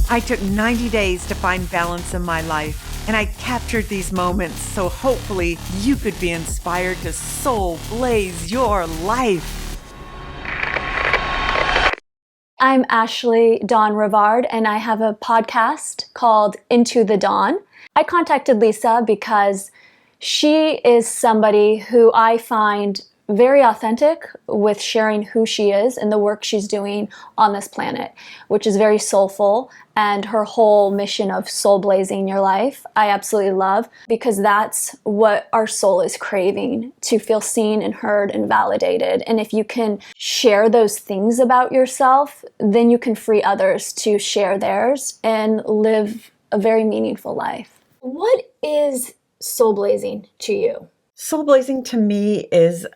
I took 90 days to find balance in my life, and I captured these moments so hopefully you could be inspired to soul blaze your life. I'm Ashley Dawn Rivard, and I have a podcast called Into the Dawn. I contacted Lisa because she is somebody who I find very authentic with sharing who she is and the work she's doing on this planet, which is very soulful, and her whole mission of soul blazing your life I absolutely love, because that's what our soul is craving, to feel seen and heard and validated. And if you can share those things about yourself, then you can free others to share theirs and live a very meaningful life. What is soul blazing to you? Soul blazing to me is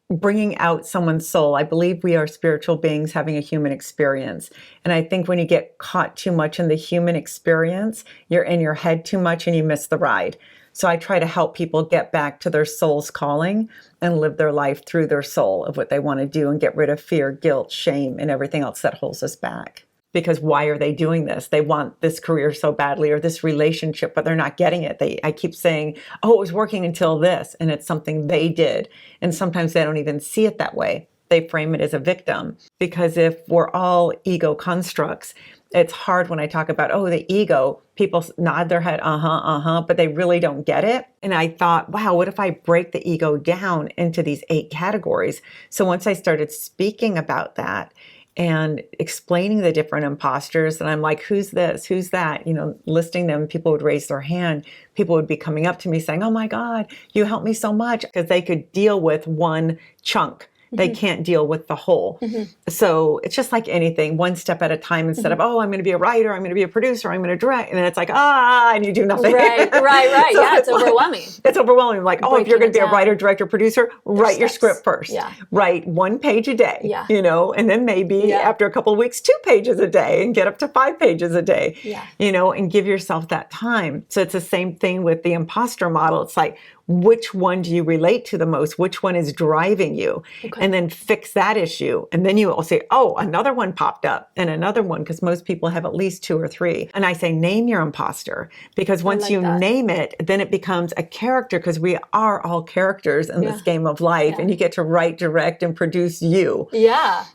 bringing out someone's soul. I believe we are spiritual beings having a human experience. And I think when you get caught too much in the human experience, you're in your head too much and you miss the ride. So I try to help people get back to their soul's calling and live their life through their soul of what they want to do and get rid of fear, guilt, shame, and everything else that holds us back. Because why are they doing this? They want this career so badly or this relationship, but they're not getting it. I keep saying, oh, it was working until this, and it's something they did. And sometimes they don't even see it that way. They frame it as a victim. Because if we're all ego constructs, it's hard when I talk about, oh, the ego, people nod their head, but they really don't get it. And I thought, wow, what if I break the ego down into these 8 categories? So once I started speaking about that, and explaining the different imposters, and I'm like, who's this? Who's that? Listing them, people would raise their hand. People would be coming up to me saying, oh my God, you helped me so much, because they could deal with one chunk. They can't deal with the whole. So it's just like anything, one step at a time, instead of, oh, I'm going to be a writer, I'm going to be a producer, I'm going to direct. And then it's like, and you do nothing. Right. So yeah, it's overwhelming. It's overwhelming. Like, if you're going to be a writer, director, producer, write your script first. Yeah. Write 1 page a day, Yeah. And then maybe after a couple of weeks, 2 pages a day, and get up to 5 pages a day, and give yourself that time. So it's the same thing with the imposter model. It's like, which one do you relate to the most? Which one is driving you? Okay. And then fix that issue. And then you will say, oh, another one popped up, and another one, because most people have at least 2 or 3. And I say, name your imposter, because once you name it, then it becomes a character, because we are all characters in this game of life, and you get to write, direct, and produce you. Yeah.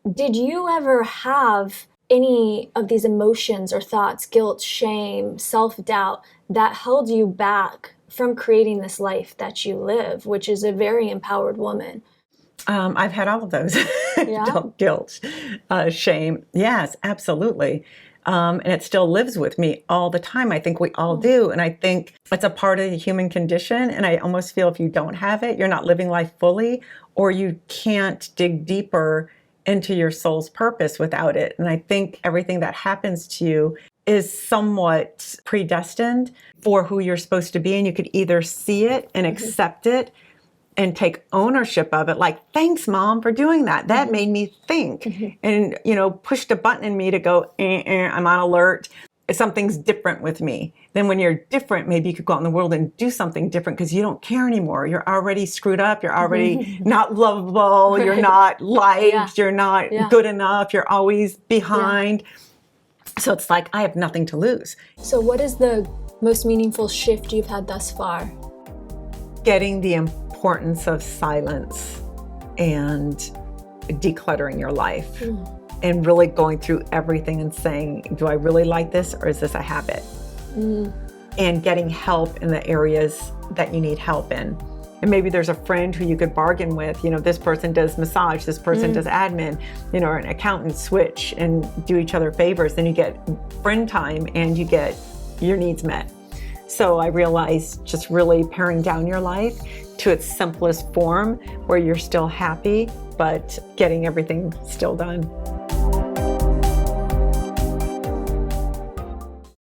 Did you ever have any of these emotions or thoughts, guilt, shame, self-doubt, that held you back from creating this life that you live, which is a very empowered woman? I've had all of those. Guilt, shame. Yes, absolutely. And it still lives with me all the time. I think we all do. And I think it's a part of the human condition. And I almost feel if you don't have it, you're not living life fully, or you can't dig deeper into your soul's purpose without it. And I think everything that happens to you is somewhat predestined for who you're supposed to be. And you could either see it and accept it and take ownership of it. Like, thanks, Mom, for doing that. That made me think and, pushed a button in me to go, I'm on alert. Something's different with me. Then when you're different, maybe you could go out in the world and do something different, because you don't care anymore. You're already screwed up. You're already not lovable. You're not liked. You're not good enough. You're always behind. So it's like, I have nothing to lose. So what is the most meaningful shift you've had thus far? Getting the importance of silence and decluttering your life and really going through everything and saying, do I really like this, or is this a habit? And getting help in the areas that you need help in. And maybe there's a friend who you could bargain with, this person does massage, this person does admin, or an accountant, switch and do each other favors. Then you get friend time and you get your needs met. So I realized just really paring down your life to its simplest form, where you're still happy, but getting everything still done.